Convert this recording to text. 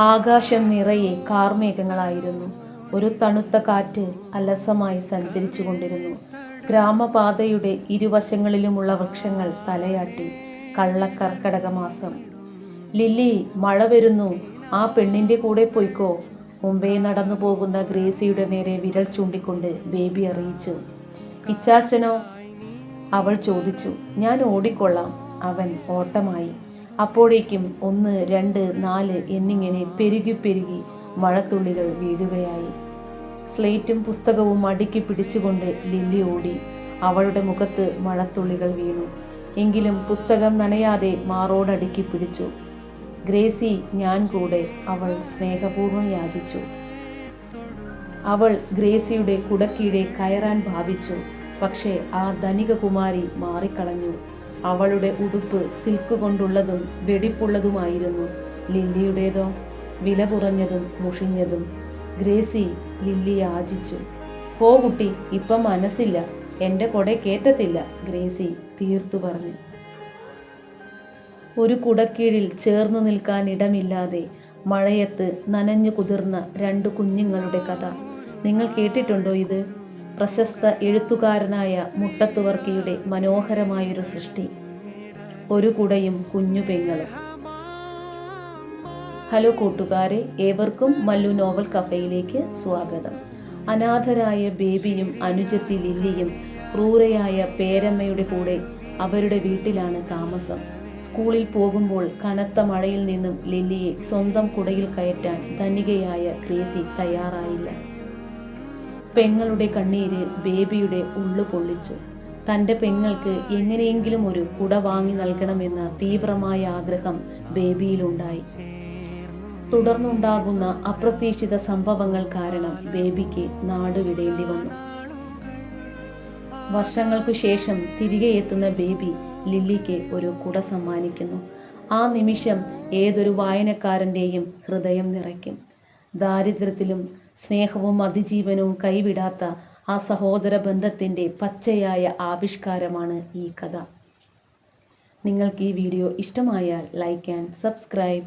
ആകാശം നിറയെ കാർമേഘങ്ങളായിരുന്നു. ഒരു തണുത്ത കാറ്റ് അലസമായി സഞ്ചരിച്ചു കൊണ്ടിരുന്നു. ഗ്രാമപാതയുടെ ഇരുവശങ്ങളിലുമുള്ള വൃക്ഷങ്ങൾ തലയാട്ടി. കള്ളക്കർക്കടക മാസം. ലില്ലി, മഴ വരുന്നു, ആ പെണ്ണിൻ്റെ കൂടെ പോയിക്കോ, മുമ്പേ നടന്നു പോകുന്ന ഗ്രേസിയുടെ നേരെ വിരൽ ചൂണ്ടിക്കൊണ്ട് ബേബി അറിയിച്ചു. ഇച്ചാച്ചനോ? അവൾ ചോദിച്ചു. ഞാൻ ഓടിക്കൊള്ളാം. അവൻ ഓട്ടമായി. അപ്പോഴേക്കും 1, 2, 4 എന്നിങ്ങനെ പെരുകി പെരുകി മഴത്തുള്ളികൾ വീഴുകയായി. സ്ലേറ്റും പുസ്തകവും അടുക്കി പിടിച്ചുകൊണ്ട് ലില്ലി ഓടി. അവളുടെ മുഖത്ത് മഴത്തുള്ളികൾ വീണു. എങ്കിലും പുസ്തകം നനയാതെ മാറോടടുക്കി പിടിച്ചു. ഗ്രേസി, ഞാൻ കൂടെ, അവൾ സ്നേഹപൂർവ്വം യാചിച്ചു. അവൾ ഗ്രേസിയുടെ കുടക്കീഴെ കയറാൻ ഭാവിച്ചു. പക്ഷേ ആ ധനിക കുമാരി മാറിക്കളഞ്ഞു. അവളുടെ ഉടുപ്പ് സിൽക്ക് കൊണ്ടുള്ളതും വെടിപ്പുള്ളതുമായിരുന്നു. ലില്ലിയുടേതോ വില കുറഞ്ഞതും മുഷിഞ്ഞതും. ഗ്രേസി, ലില്ലി യാചിച്ചു. പോ കുട്ടി, ഇപ്പം മനസ്സില്ല, എൻ്റെ കൊട കേറ്റത്തില്ല, ഗ്രേസി തീർത്തു പറഞ്ഞു. ഒരു കുടക്കീഴിൽ ചേർന്നു നിൽക്കാൻ ഇടമില്ലാതെ മഴയത്ത് നനഞ്ഞു കുതിർന്ന 2 കുഞ്ഞുങ്ങളുടെ കഥ നിങ്ങൾ കേട്ടിട്ടുണ്ടോ? ഇത് പ്രശസ്ത എഴുത്തുകാരനായ മുട്ടത്തുവർക്കിയുടെ മനോഹരമായൊരു സൃഷ്ടി. ഒരു കുടയും കുഞ്ഞു പെങ്ങളും. ഹലോ കൂട്ടുകാരെ, ഏവർക്കും മല്ലു നോവൽ കഫയിലേക്ക് സ്വാഗതം. അനാഥരായ ബേബിയും അനുജത്തി ലില്ലിയും ക്രൂരയായ പേരമ്മയുടെ കൂടെ അവരുടെ വീട്ടിലാണ് താമസം. സ്കൂളിൽ പോകുമ്പോൾ കനത്ത മഴയിൽ നിന്നും ലില്ലിയെ സ്വന്തം കുടയിൽ കയറ്റാൻ ധനികയായ ഗ്രേസി തയ്യാറായില്ല. പെങ്ങളുടെ കണ്ണീര് ബേബിയുടെ ഉള്ളു പൊള്ളിച്ചു. തൻ്റെ പെങ്ങൾക്ക് എങ്ങനെയെങ്കിലും ഒരു കുട വാങ്ങി നൽകണമെന്ന തീവ്രമായ ആഗ്രഹം ബേബിയിലുണ്ടായി. തുടർന്നുണ്ടാകുന്ന അപ്രതീക്ഷിത സംഭവങ്ങൾ കാരണം ബേബിക്ക് നാട് വിടേണ്ടി വന്നു. വർഷങ്ങൾക്കു ശേഷം തിരികെ എത്തുന്ന ബേബി ലില്ലിക്ക് ഒരു കുട സമ്മാനിക്കുന്നു. ആ നിമിഷം ഏതൊരു വായനക്കാരൻ്റെയും ഹൃദയം നിറയ്ക്കും. ദാരിദ്ര്യത്തിലും സ്നേഹവും അതിജീവനവും കൈവിടാത്ത ആ സഹോദര ബന്ധത്തിൻ്റെ പച്ചയായ ആവിഷ്കാരമാണ് ഈ കഥ. നിങ്ങൾക്ക് ഈ വീഡിയോ ഇഷ്ടമായാൽ ലൈക്ക് ആൻഡ് സബ്സ്ക്രൈബ്.